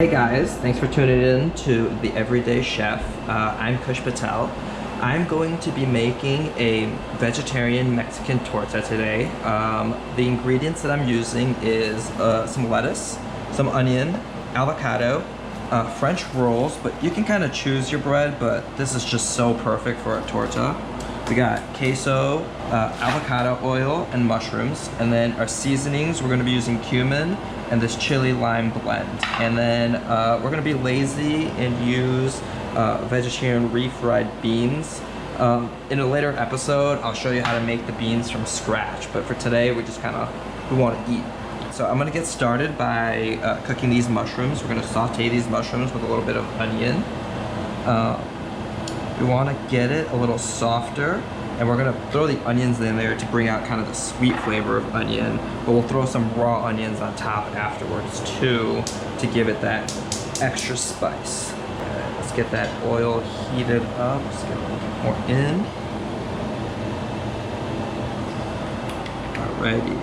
Hey guys, thanks for tuning in to The Everyday Chef. I'm Kush Patel. I'm going to be making a vegetarian Mexican torta today. The ingredients that I'm using is some lettuce, some onion, avocado, French rolls, but you can kind of choose your bread, but this is just so perfect for a torta. We got queso, avocado oil, and mushrooms. And then our seasonings, we're gonna be using cumin and this chili lime blend. And then we're gonna be lazy and use vegetarian refried beans. In a later episode, I'll show you how to make the beans from scratch. But for today, we wanna eat. So I'm gonna get started by cooking these mushrooms. We're gonna saute these mushrooms with a little bit of onion. We want to get it a little softer, and we're going to throw the onions in there to bring out kind of the sweet flavor of onion, but we'll throw some raw onions on top afterwards too to give it that extra spice. Right, let's get that oil heated up. Let's get a little bit more in. Alrighty.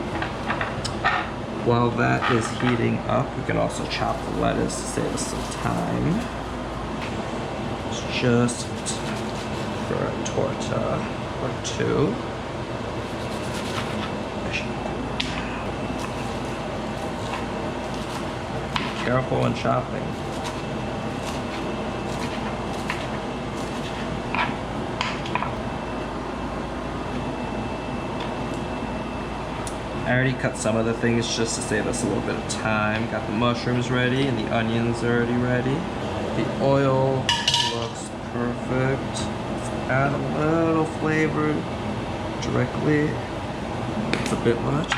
While that is heating up, we can also chop the lettuce to save us some time. It's just for a torta or two. Be careful when chopping. I already cut some of the things just to save us a little bit of time. Got the mushrooms ready and the onions already ready. The oil looks perfect. Add a little flavor directly. It's a bit much.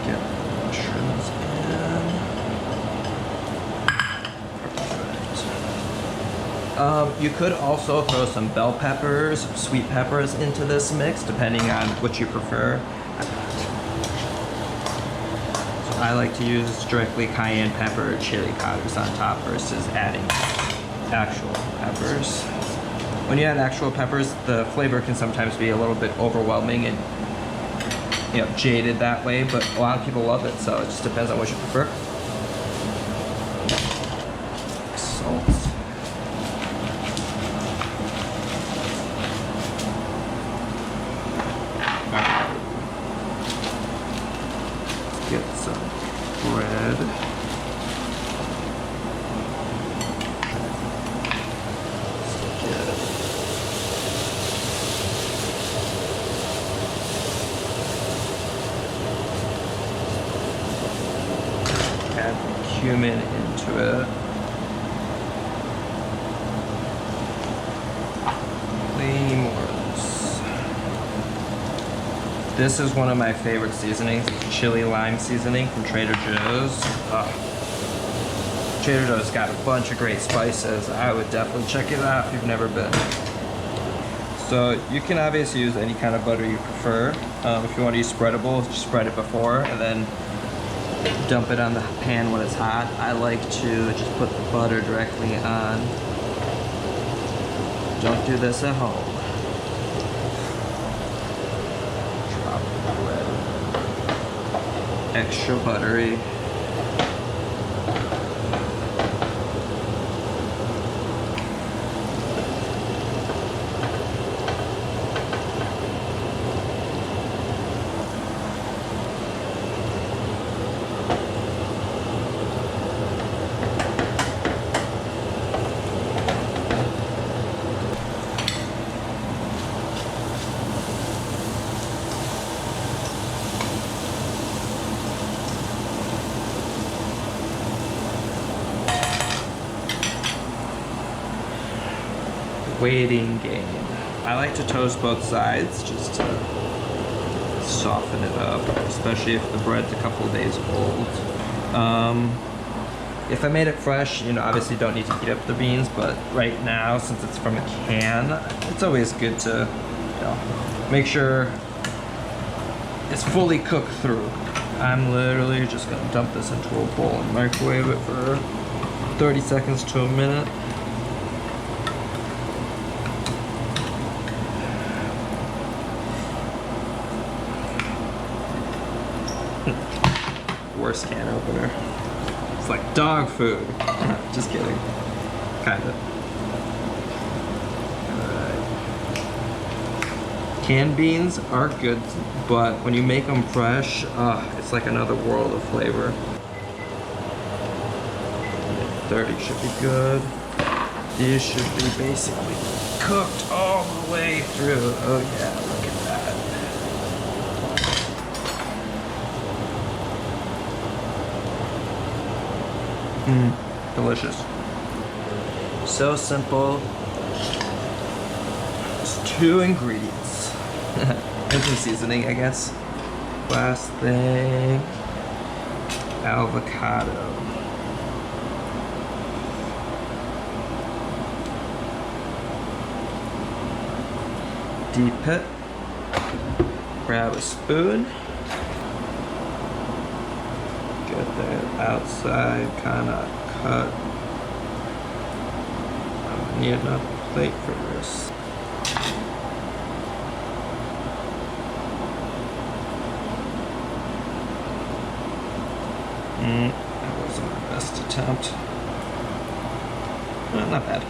Get the mushrooms in. You could also throw some bell peppers, sweet peppers into this mix, depending on what you prefer. So I like to use directly cayenne pepper, chili powders on top versus adding actual peppers. When you add actual peppers, the flavor can sometimes be a little bit overwhelming and jaded that way, but a lot of people love it, so it just depends on what you prefer. Salt. Get some bread. Add cumin into it. Plenty more of this. This is one of my favorite seasonings. It's chili lime seasoning from Trader Joe's. Trader Joe's got a bunch of great spices. I would definitely check it out if you've never been. So you can obviously use any kind of butter you prefer. If you want to use spreadable, just spread it before and then dump it on the pan when it's hot. I like to just put the butter directly on. Don't do this at home. Extra buttery. Waiting game. I like to toast both sides just to soften it up, especially if the bread's a couple of days old. If I made it fresh, obviously don't need to heat up the beans, but right now, since it's from a can, it's always good to make sure it's fully cooked through. I'm literally just gonna dump this into a bowl and microwave it for 30 seconds to a minute. Worst can opener. It's like dog food. Just kidding. Kinda. Alright. Canned beans are good, but when you make them fresh, it's like another world of flavor. 30 should be good. These should be basically cooked all the way through. Oh yeah, look at that. Delicious. So simple. Just 2 ingredients. And some seasoning, I guess. Last thing, avocado. Deep it. Grab a spoon. Get that outside kind of cut. I need another plate for this. That wasn't my best attempt. Not bad.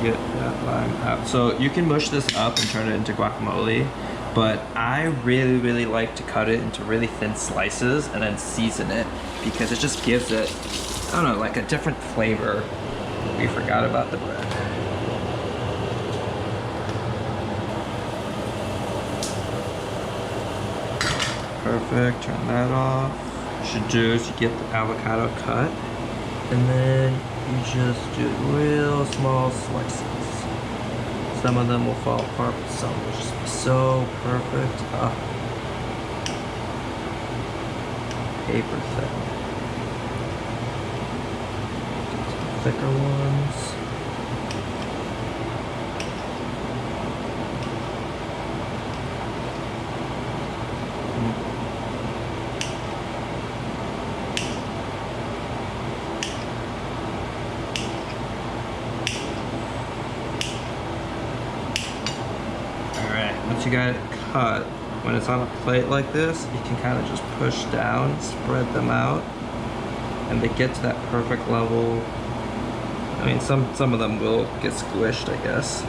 Get that lime out. So you can mush this up and turn it into guacamole, but I really like to cut it into really thin slices and then season it because it just gives it, I don't know, like a different flavor. We forgot about the bread. Perfect, turn that off. What you should do is you get the avocado cut and then you just do real small slices. Some of them will fall apart, but some will just be so perfect. Paper thin. Some thicker ones. Once you got it cut, when it's on a plate like this, you can kind of just push down, spread them out, and they get to that perfect level. I mean, some of them will get squished, I guess,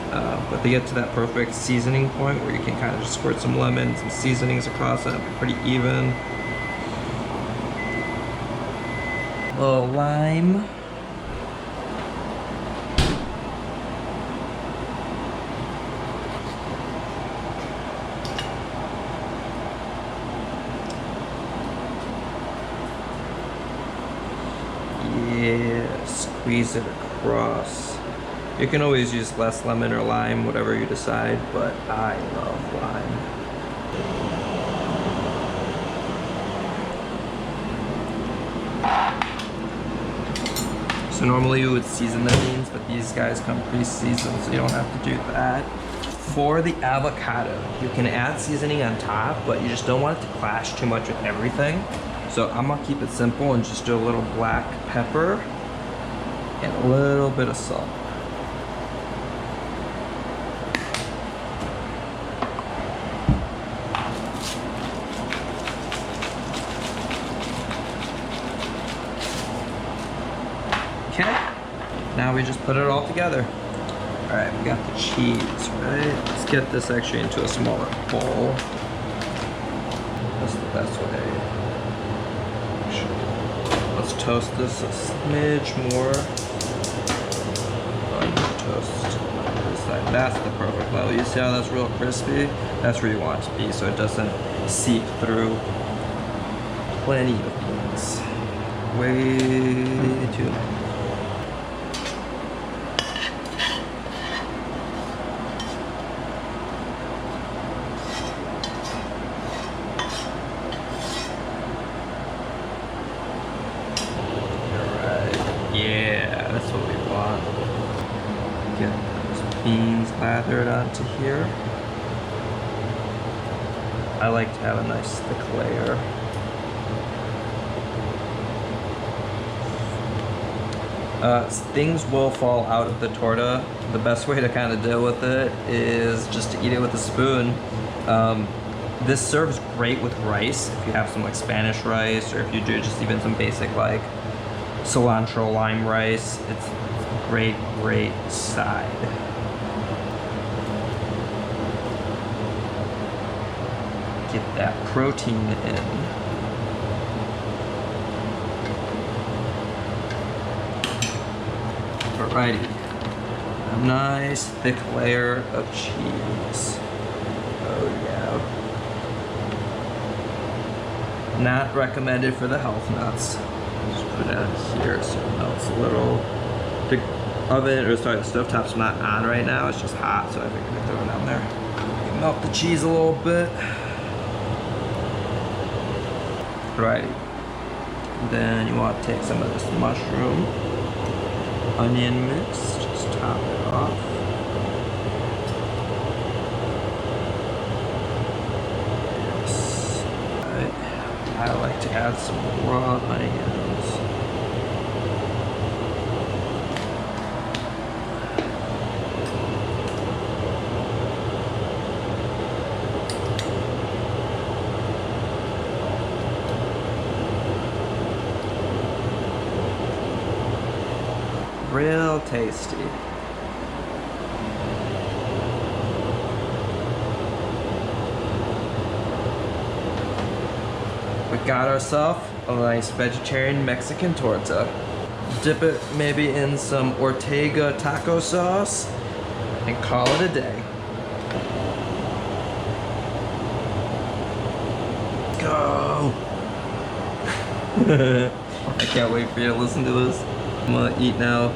but they get to that perfect seasoning point where you can kind of just squirt some lemon, some seasonings across it, pretty even. A little lime. Yeah, squeeze it across. You can always use less lemon or lime, whatever you decide, but I love lime. So normally you would season the beans, but these guys come pre-seasoned, so you don't have to do that. For the avocado, you can add seasoning on top, but you just don't want it to clash too much with everything. So I'm gonna keep it simple and just do a little black pepper and a little bit of salt. Okay, now we just put it all together. All right, we got the cheese, right? Let's get this actually into a smaller bowl. That's the best way. Let's toast this a smidge more. Toast this side. That's the perfect level. You see how that's real crispy? That's where you want it to be so it doesn't seep through. Plenty of beans. Way too long. Yeah, that's what we want. Get those beans lathered onto here. I like to have a nice thick layer. Things will fall out of the torta. The best way to kind of deal with it is just to eat it with a spoon. This serves great with rice, if you have some like Spanish rice, or if you do just even some basic like cilantro lime rice. It's a great, great side. Get that protein in. Alrighty, a nice thick layer of cheese. Oh yeah. Not recommended for the health nuts. Just put it out here so it melts a little. The oven, or sorry, the stovetop's not on right now. It's just hot, so I figured I'd throw it down there. Melt the cheese a little bit. Alrighty. Then you want to take some of this mushroom, onion mix, just top it off. Yes. Alright. I like to add some raw onions. Real tasty. We got ourselves a nice vegetarian Mexican torta. Dip it maybe in some Ortega taco sauce and call it a day. Go! I can't wait for you to listen to this. I'm gonna eat now.